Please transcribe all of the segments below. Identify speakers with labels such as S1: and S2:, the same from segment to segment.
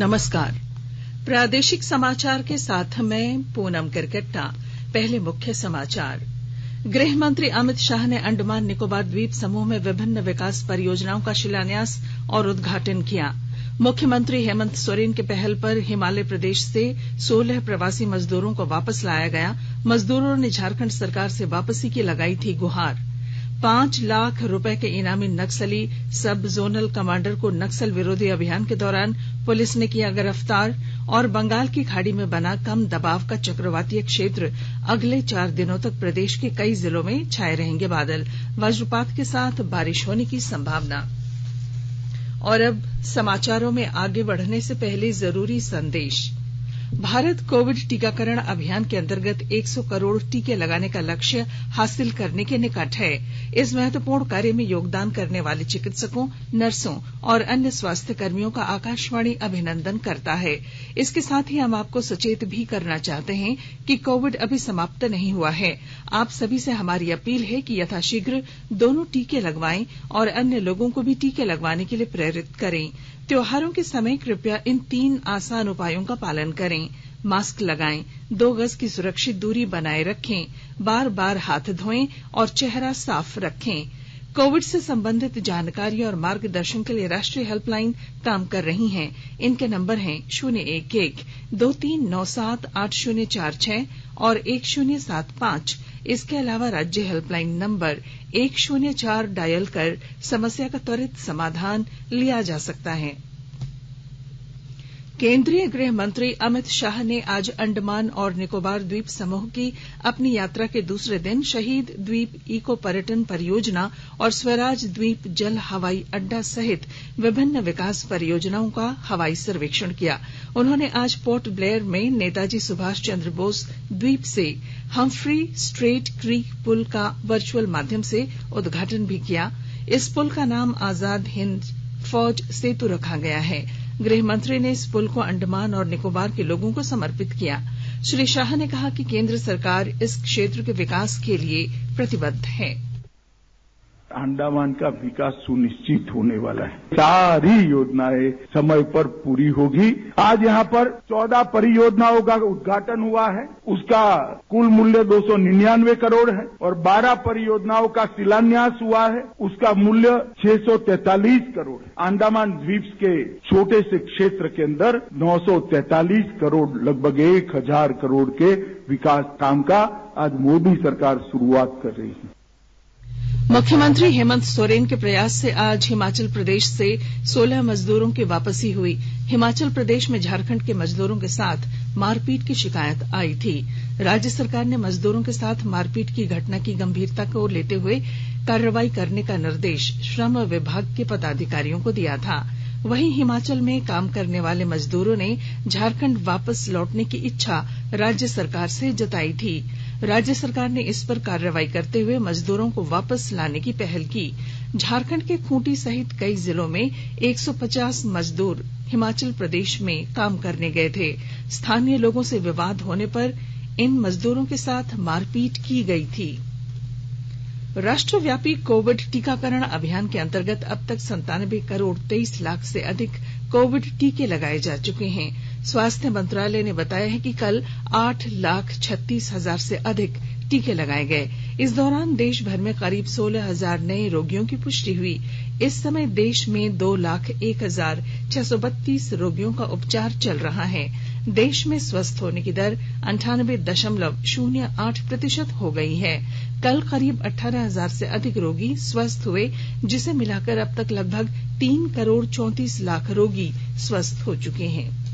S1: नमस्कार। प्रादेशिक समाचार के साथ मैं पूनम किरकेट्टा। पहले मुख्य समाचार। गृह मंत्री अमित शाह ने अंडमान निकोबार द्वीप समूह में विभिन्न विकास परियोजनाओं का शिलान्यास और उद्घाटन किया। मुख्यमंत्री हेमंत सोरेन की पहल पर हिमाचल प्रदेश से 16 प्रवासी मजदूरों को वापस लाया गया। मजदूरों ने झारखंड सरकार से वापसी की लगाई थी गुहार। 5 लाख रुपए के इनामी नक्सली सब जोनल कमांडर को नक्सल विरोधी अभियान के दौरान पुलिस ने किया गिरफ्तार। और बंगाल की खाड़ी में बना कम दबाव का चक्रवातीय क्षेत्र अगले 4 दिनों तक प्रदेश के कई जिलों में छाये रहेंगे बादल। वज्रपात के साथ बारिश होने की संभावना। और अब समाचारों में आगे बढ़ने से पहले जरूरी संदेश। भारत कोविड टीकाकरण अभियान के अंतर्गत 100 करोड़ टीके लगाने का लक्ष्य हासिल करने के निकट है। इस महत्वपूर्ण कार्य में योगदान करने वाले चिकित्सकों, नर्सों और अन्य स्वास्थ्य कर्मियों का आकाशवाणी अभिनंदन करता है। इसके साथ ही हम आपको सचेत भी करना चाहते हैं कि कोविड अभी समाप्त नहीं हुआ है। आप सभी से हमारी अपील है कि यथाशीघ्र दोनों टीके लगवाएं और अन्य लोगों को भी टीके लगवाने के लिए प्रेरित करें। त्योहारों के समय कृपया इन 3 आसान उपायों का पालन करें। मास्क लगाएं, 2 गज की सुरक्षित दूरी बनाए रखें, बार बार हाथ धोएं और चेहरा साफ रखें। कोविड से संबंधित जानकारी और मार्गदर्शन के लिए राष्ट्रीय हेल्पलाइन काम कर रही हैं। इनके नंबर हैं 011-2397-8046 और 1075। इसके अलावा राज्य हेल्पलाइन नंबर 104 डायल कर समस्या का त्वरित समाधान लिया जा सकता है। केंद्रीय गृह मंत्री अमित शाह ने आज अंडमान और निकोबार द्वीप समूह की अपनी यात्रा के दूसरे दिन शहीद द्वीप इको पर्यटन परियोजना और स्वराज द्वीप जल हवाई अड्डा सहित विभिन्न विकास परियोजनाओं का हवाई सर्वेक्षण किया। उन्होंने आज पोर्ट ब्लेयर में नेताजी सुभाष चंद्र बोस द्वीप से हम्फ्री स्ट्रेट क्रीक पुल का वर्चुअल माध्यम से उद्घाटन भी किया। इस पुल का नाम आजाद हिंद फौज सेतु रखा गया है। गृह मंत्री ने इस पुल को अंडमान और निकोबार के लोगों को समर्पित किया। श्री शाह ने कहा कि केंद्र सरकार इस क्षेत्र के विकास के लिए प्रतिबद्ध है।
S2: अंडमान का विकास सुनिश्चित होने वाला है। सारी योजनाएं समय पर पूरी होगी। आज यहाँ पर 14 परियोजनाओं का उद्घाटन हुआ है। उसका कुल मूल्य 299 करोड़ है और 12 परियोजनाओं का शिलान्यास हुआ है। उसका मूल्य 643 करोड़ है। अंडमान द्वीप के छोटे से क्षेत्र के अंदर 943 करोड़, लगभग 1000 करोड़ के विकास काम का आज मोदी सरकार शुरुआत कर रही है।
S1: मुख्यमंत्री हेमंत सोरेन के प्रयास से आज हिमाचल प्रदेश से 16 मजदूरों की वापसी हुई। हिमाचल प्रदेश में झारखंड के मजदूरों के साथ मारपीट की शिकायत आई थी। राज्य सरकार ने मजदूरों के साथ मारपीट की घटना की गंभीरता को लेते हुए कार्रवाई करने का निर्देश श्रम विभाग के पदाधिकारियों को दिया था। वहीं हिमाचल में काम करने वाले मजदूरों ने झारखंड वापस लौटने की इच्छा राज्य सरकार से जताई थी। राज्य सरकार ने इस पर कार्रवाई करते हुए मजदूरों को वापस लाने की पहल की। झारखंड के खूंटी सहित कई जिलों में 150 मजदूर हिमाचल प्रदेश में काम करने गए थे। स्थानीय लोगों से विवाद होने पर इन मजदूरों के साथ मारपीट की गई थी। राष्ट्रव्यापी कोविड टीकाकरण अभियान के अंतर्गत अब तक 97 करोड़ 23 लाख से अधिक कोविड टीके लगाए जा चुके हैं। स्वास्थ्य मंत्रालय ने बताया है कि कल 8,36,000 से अधिक टीके लगाए गए। इस दौरान देश भर में करीब 16,000 नए रोगियों की पुष्टि हुई। इस समय देश में 2,01,632 रोगियों का उपचार चल रहा है। देश में स्वस्थ होने की दर 98.08% हो गई है। कल करीब 18,000 से अधिक रोगी स्वस्थ हुए, जिसे मिलाकर अब तक लगभग 3 करोड़ 34 लाख रोगी स्वस्थ हो चुके हैं।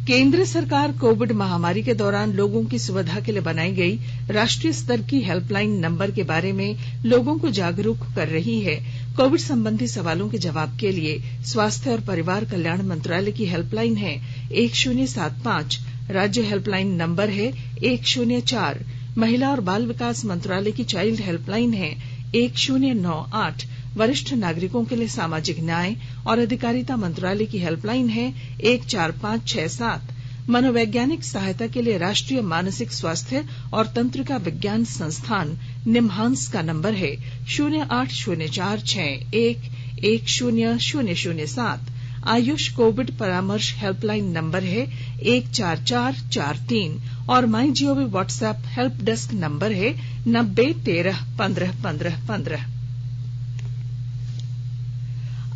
S1: केंद्र सरकार कोविड महामारी के दौरान लोगों की सुविधा के लिए बनाई गई राष्ट्रीय स्तर की हेल्पलाइन नंबर के बारे में लोगों को जागरूक कर रही है। कोविड संबंधी सवालों के जवाब के लिए स्वास्थ्य और परिवार कल्याण मंत्रालय की हेल्पलाइन है 1075। राज्य हेल्पलाइन नंबर है 104। महिला और बाल विकास मंत्रालय की चाइल्ड हेल्पलाइन है 1098। वरिष्ठ नागरिकों के लिए सामाजिक न्याय और अधिकारिता मंत्रालय की हेल्पलाइन है 14567। मनोवैज्ञानिक सहायता के लिए राष्ट्रीय मानसिक स्वास्थ्य और तंत्रिका विज्ञान संस्थान निम्हांस का नंबर है 080461100007। आयुष कोविड परामर्श हेल्पलाइन नंबर है 14443 और my GOV WhatsApp help desk number है 9013151515।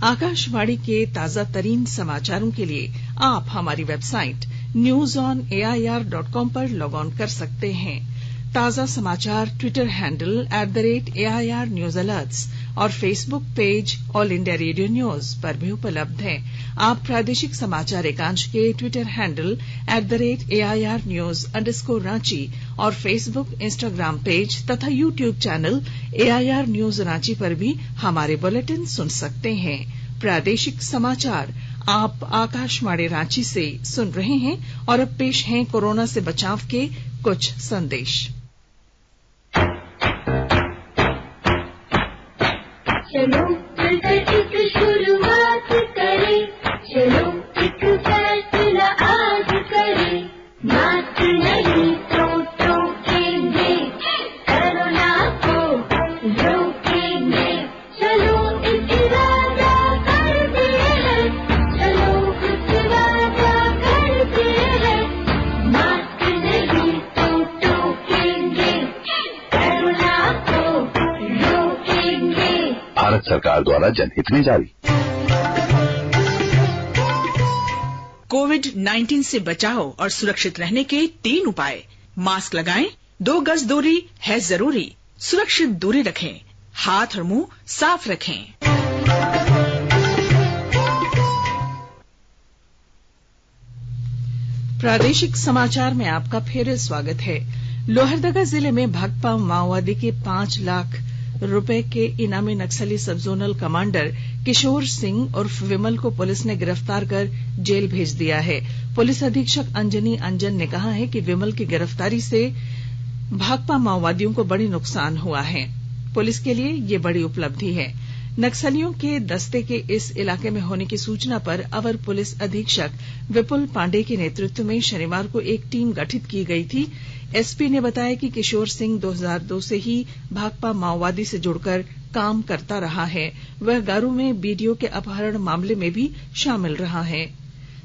S1: आकाशवाणी के ताजा तरीन समाचारों के लिए आप हमारी वेबसाइट newsonair.com पर लॉग ऑन कर सकते हैं। ताजा समाचार Twitter handle @AIR news alerts और Facebook page all India radio news पर भी उपलब्ध है। आप प्रादेशिक समाचार एकांश के ट्विटर हैंडल @AIR News_Ranchi और फेसबुक इंस्टाग्राम पेज तथा YouTube channel AIR news Ranchi पर भी हमारे बुलेटिन सुन सकते हैं। प्रादेशिक समाचार आप आकाशवाणी रांची से सुन रहे हैं और अब पेश हैं कोरोना से बचाव के कुछ संदेश।
S3: चलो मिलकर एक शुरुआत करें, चलो एक फैसला आज करें, मास्क नहीं तो टोकेंगे, कोरोना को रोकेंगे, चलो एक इरादा करते हैं, चलो एक इरादा करते हैं, मास्क नहीं तो टोकेंगे, कोरोना को रोकेंगे।
S4: भारत सरकार द्वारा जनहित में जारी।
S5: कोविड-19 से बचाव और सुरक्षित रहने के 3 उपाय। मास्क लगाएं, 2 गज दूरी है जरूरी, सुरक्षित दूरी रखें, हाथ और मुंह साफ रखें।
S1: प्रादेशिक समाचार में आपका फिर स्वागत है। लोहरदगा जिले में भाकपा माओवादी के 5 लाख रुपए के इनामी नक्सली सब जोनल कमांडर किशोर सिंह उर्फ विमल को पुलिस ने गिरफ्तार कर जेल भेज दिया है। पुलिस अधीक्षक अंजनी अंजन ने कहा है कि विमल की गिरफ्तारी से भाकपा माओवादियों को बड़ी नुकसान हुआ है। पुलिस के लिए ये बड़ी उपलब्धि है। नक्सलियों के दस्ते के इस इलाके में होने की सूचना पर अवर पुलिस अधीक्षक विपुल पांडे के नेतृत्व में शनिवार को एक टीम गठित की गई थी। एसपी ने बताया कि किशोर सिंह 2002 से ही भाकपा माओवादी से जुड़कर काम करता रहा है। वह गारू में बीडीओ के अपहरण मामले में भी शामिल रहा है।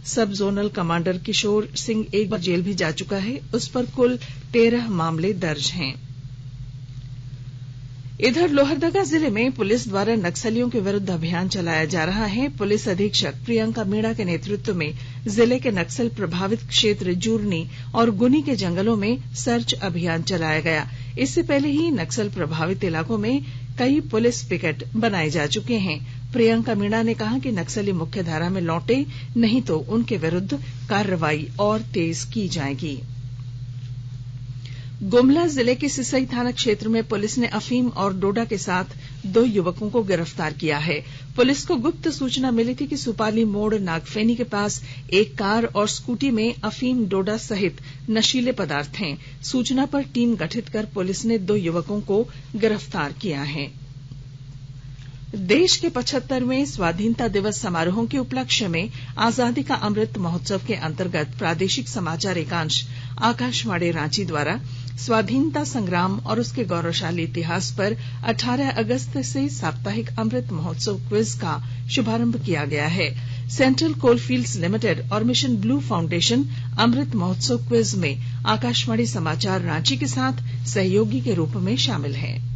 S1: सब जोनल कमांडर किशोर सिंह एक बार जेल भी जा चुका है। उस पर कुल 13 मामले दर्ज हैं। इधर लोहरदगा जिले में पुलिस द्वारा नक्सलियों के विरुद्ध अभियान चलाया जा रहा है। पुलिस अधीक्षक प्रियंका मीणा के नेतृत्व में जिले के नक्सल प्रभावित क्षेत्र जूरनी और गुनी के जंगलों में सर्च अभियान चलाया गया। इससे पहले ही नक्सल प्रभावित इलाकों में कई पुलिस पिकेट बनाए जा चुके हैं। प्रियंका मीणा ने कहा कि नक्सली मुख्यधारा में लौटे नहीं तो उनके विरुद्ध कार्रवाई और तेज की जाएगी। गुमला जिले के सिसई थाना क्षेत्र में पुलिस ने अफीम और डोडा के साथ 2 युवकों को गिरफ्तार किया है। पुलिस को गुप्त सूचना मिली थी कि सुपाली मोड़ नागफेनी के पास एक कार और स्कूटी में अफीम, डोडा सहित नशीले पदार्थ हैं। सूचना पर टीम गठित कर पुलिस ने 2 युवकों को गिरफ्तार किया है। देश के 75वें स्वाधीनता दिवस समारोहों के उपलक्ष्य में आजादी का अमृत महोत्सव के अंतर्गत प्रादेशिक समाचार एकांश आकाशवाणी रांची द्वारा स्वाधीनता संग्राम और उसके गौरवशाली इतिहास पर 18 अगस्त से साप्ताहिक अमृत महोत्सव क्विज का शुभारंभ किया गया है। सेंट्रल कोलफील्ड्स लिमिटेड और mission blue foundation Amrit Mahotsav quiz में आकाशवाणी समाचार रांची के साथ सहयोगी के रूप में शामिल है।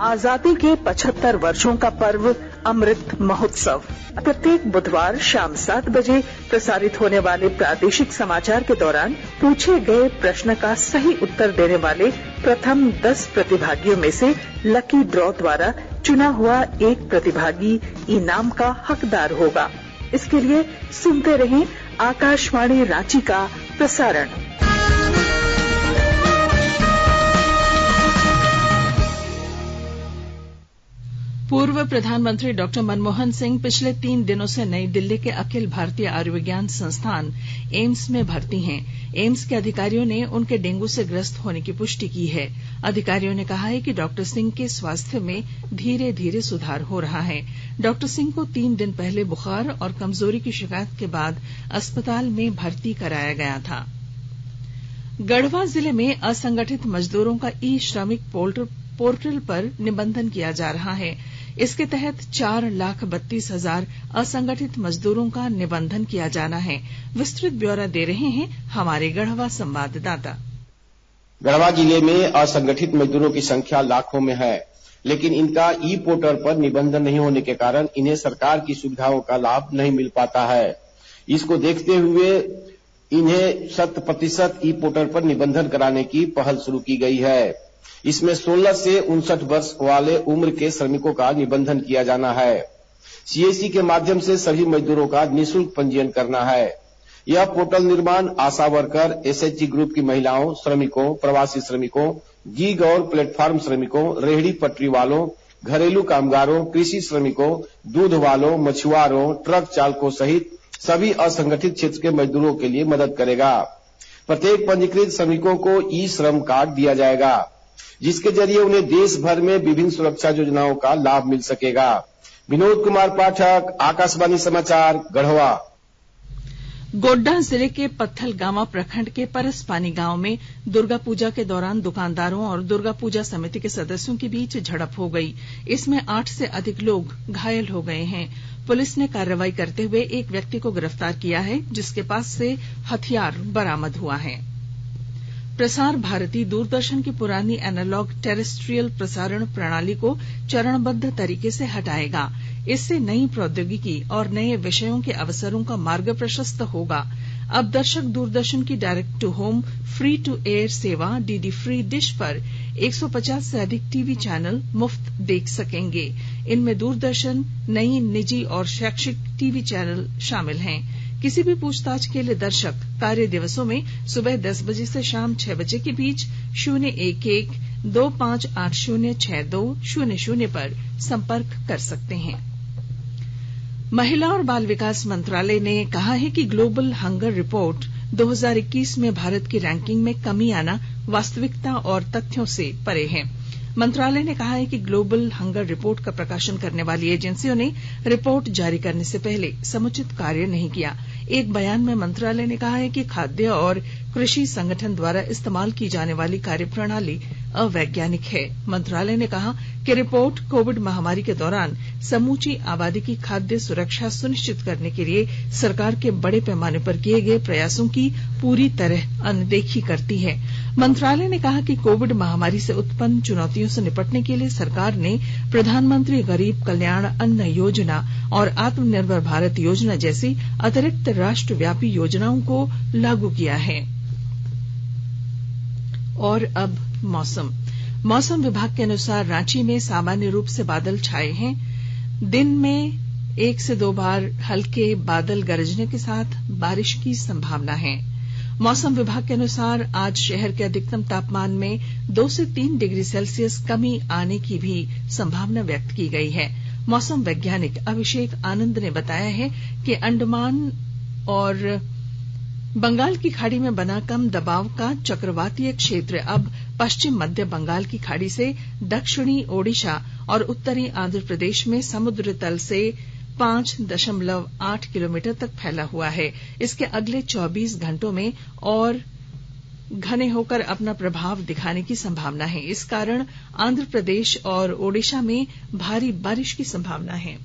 S6: आजादी के 75 वर्षों का पर्व अमृत महोत्सव प्रत्येक बुधवार शाम 7 बजे प्रसारित होने वाले प्रादेशिक समाचार के दौरान पूछे गए प्रश्न का सही उत्तर देने वाले प्रथम 10 प्रतिभागियों में से लकी ड्रॉ द्वारा चुना हुआ एक प्रतिभागी इनाम का हकदार होगा। इसके लिए सुनते रहें आकाशवाणी रांची का प्रसारण।
S1: पूर्व प्रधानमंत्री डॉक्टर मनमोहन सिंह पिछले 3 दिनों से नई दिल्ली के अखिल भारतीय आयुर्विज्ञान संस्थान एम्स में भर्ती हैं। एम्स के अधिकारियों ने उनके डेंगू से ग्रस्त होने की पुष्टि की है। अधिकारियों ने कहा है कि डॉक्टर सिंह के स्वास्थ्य में धीरे धीरे सुधार हो रहा है। डॉक्टर सिंह को 3 दिन पहले बुखार और कमजोरी की शिकायत के बाद अस्पताल में भर्ती कराया गया था। गढ़वा जिले में असंगठित मजदूरों का ई श्रमिक पोर्टल पर निबंधन किया जा रहा है। इसके तहत 4,32,000 असंगठित मजदूरों का निबंधन किया जाना है। विस्तृत ब्यौरा दे रहे हैं हमारे गढ़वा संवाददाता।
S7: गढ़वा जिले में असंगठित मजदूरों की संख्या लाखों में है, लेकिन इनका ई पोर्टल पर निबंधन नहीं होने के कारण इन्हें सरकार की सुविधाओं का लाभ नहीं मिल पाता है। इसको देखते हुए इन्हें 100% ई पोर्टल पर निबंधन कराने की पहल शुरू की गई है। इसमें 16 से 59 वर्ष वाले उम्र के श्रमिकों का निबंधन किया जाना है। सीएससी के माध्यम से सभी मजदूरों का निःशुल्क पंजीयन करना है। यह पोर्टल निर्माण आशा वर्कर, एसएचजी ग्रुप की महिलाओं, श्रमिकों, प्रवासी श्रमिकों, गीग और प्लेटफॉर्म श्रमिकों, रेहड़ी पटरी वालों, घरेलू कामगारों, कृषि श्रमिकों, दूध वालों, मछुआरों, ट्रक चालकों सहित सभी असंगठित क्षेत्र के मजदूरों के लिए मदद करेगा। प्रत्येक पंजीकृत श्रमिकों को ई श्रम कार्ड दिया जाएगा, जिसके जरिए उन्हें देश भर में विभिन्न सुरक्षा योजनाओं का लाभ मिल सकेगा। विनोद कुमार पाठक, आकाशवाणी समाचार, गढ़वा।
S1: गोड्डा जिले के पत्थलगामा प्रखंड के परसपानी गांव में दुर्गा पूजा के दौरान दुकानदारों और दुर्गा पूजा समिति के सदस्यों के बीच झड़प हो गई। इसमें 8 से अधिक लोग घायल हो गए हैं। पुलिस ने कार्रवाई करते हुए एक व्यक्ति को गिरफ्तार किया है, जिसके पास से हथियार बरामद हुआ है। प्रसार भारती दूरदर्शन की पुरानी एनालॉग टेरेस्ट्रियल प्रसारण प्रणाली को चरणबद्ध तरीके से हटाएगा। इससे नई प्रौद्योगिकी और नए विषयों के अवसरों का मार्ग प्रशस्त होगा। अब दर्शक दूरदर्शन की direct to home free to air सेवा डीडी फ्री डिश पर 150 से अधिक टीवी चैनल मुफ्त देख सकेंगे। इनमें दूरदर्शन, नई, निजी और शैक्षिक टीवी चैनल शामिल हैं। किसी भी पूछताछ के लिए दर्शक कार्य दिवसों में सुबह 10 बजे से शाम 6 बजे के बीच 011-25806200 पर संपर्क कर सकते हैं। महिला और बाल विकास मंत्रालय ने कहा है कि ग्लोबल हंगर रिपोर्ट 2021 में भारत की रैंकिंग में कमी आना वास्तविकता और तथ्यों से परे है। मंत्रालय ने कहा है कि ग्लोबल हंगर रिपोर्ट का प्रकाशन करने वाली एजेंसियों ने रिपोर्ट जारी करने से पहले समुचित कार्य नहीं किया। एक बयान में मंत्रालय ने कहा है कि खाद्य और कृषि संगठन द्वारा इस्तेमाल की जाने वाली कार्यप्रणाली अवैज्ञानिक है। मंत्रालय ने कहा कि रिपोर्ट कोविड महामारी के दौरान समूची आबादी की खाद्य सुरक्षा सुनिश्चित करने के लिए सरकार के बड़े पैमाने पर किए गए प्रयासों की पूरी तरह अनदेखी करती है। मंत्रालय ने कहा कि कोविड महामारी से उत्पन्न चुनौतियों से निपटने के लिए सरकार ने प्रधानमंत्री गरीब कल्याण अन्न योजना और आत्मनिर्भर भारत योजना जैसी अतिरिक्त राष्ट्रव्यापी योजनाओं को लागू किया है। और अब मौसम विभाग के अनुसार रांची में सामान्य रूप से बादल छाए हैं। दिन में 1 से 2 बार हल्के बादल गरजने के साथ बारिश की संभावना है। मौसम विभाग के अनुसार आज शहर के अधिकतम तापमान में 2 से 3 डिग्री सेल्सियस कमी आने की भी संभावना व्यक्त की गई है। मौसम वैज्ञानिक अभिषेक आनंद ने बताया है कि अंडमान और बंगाल की खाड़ी में बना कम दबाव का चक्रवातीय क्षेत्र अब पश्चिम मध्य बंगाल की खाड़ी से दक्षिणी ओडिशा और उत्तरी आंध्र प्रदेश में समुद्र तल से 5.8 किलोमीटर तक फैला हुआ है। इसके अगले 24 घंटों में और घने होकर अपना प्रभाव दिखाने की संभावना है। इस कारण आंध्र प्रदेश और ओडिशा में भारी बारिश की संभावना है।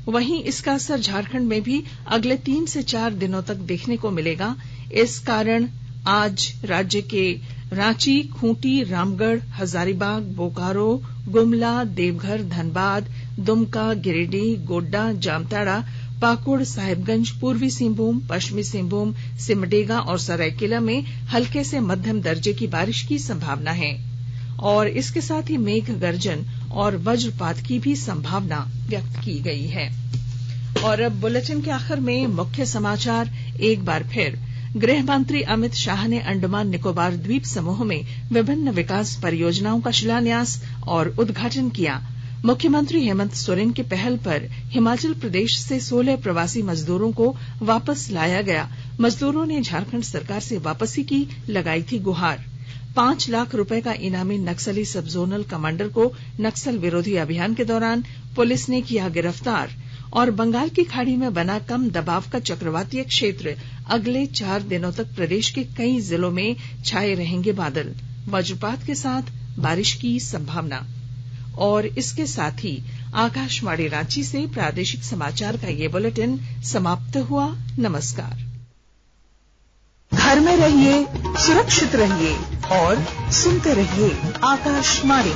S1: वहीं इसका असर झारखंड में भी अगले 3 से 4 दिनों तक देखने को मिलेगा। इस कारण आज राज्य के रांची, खूंटी, रामगढ़, हजारीबाग, बोकारो, गुमला, देवघर, धनबाद, दुमका, गिरिडीह, गोड्डा, जामताड़ा, पाकुड़, साहिबगंज, पूर्वी सिंहभूम, पश्चिमी सिंहभूम, सिमडेगा और सरायकेला में हल्के से मध्यम दर्जे की बारिश की संभावना है और इसके साथ ही मेघ गर्जन और वज्रपात की भी संभावना व्यक्त की गई है। और अब बुलेटिन के आखिर में मुख्य समाचार एक बार फिर। गृह मंत्री अमित शाह ने अंडमान निकोबार द्वीप समूह में विभिन्न विकास परियोजनाओं का शिलान्यास और उद्घाटन किया। मुख्यमंत्री हेमंत सोरेन की पहल पर हिमाचल प्रदेश से 16 प्रवासी मजदूरों को वापस लाया गया। मजदूरों ने झारखंड सरकार से वापसी की लगाई थी गुहार। 5 लाख रुपए का इनामी नक्सली सब जोनल कमांडर को नक्सल विरोधी अभियान के दौरान पुलिस ने किया गिरफ्तार। और बंगाल की खाड़ी में बना कम दबाव का चक्रवातीय क्षेत्र अगले 4 दिनों तक प्रदेश के कई जिलों में छाए रहेंगे बादल, वज्रपात के साथ बारिश की संभावना। और इसके साथ ही आकाशवाणी रांची से प्रादेशिक समाचार का ये बुलेटिन समाप्त हुआ। नमस्कार।
S6: घर में रहिए, सुरक्षित रहिए और सुनते रहिए आकाशवाणी।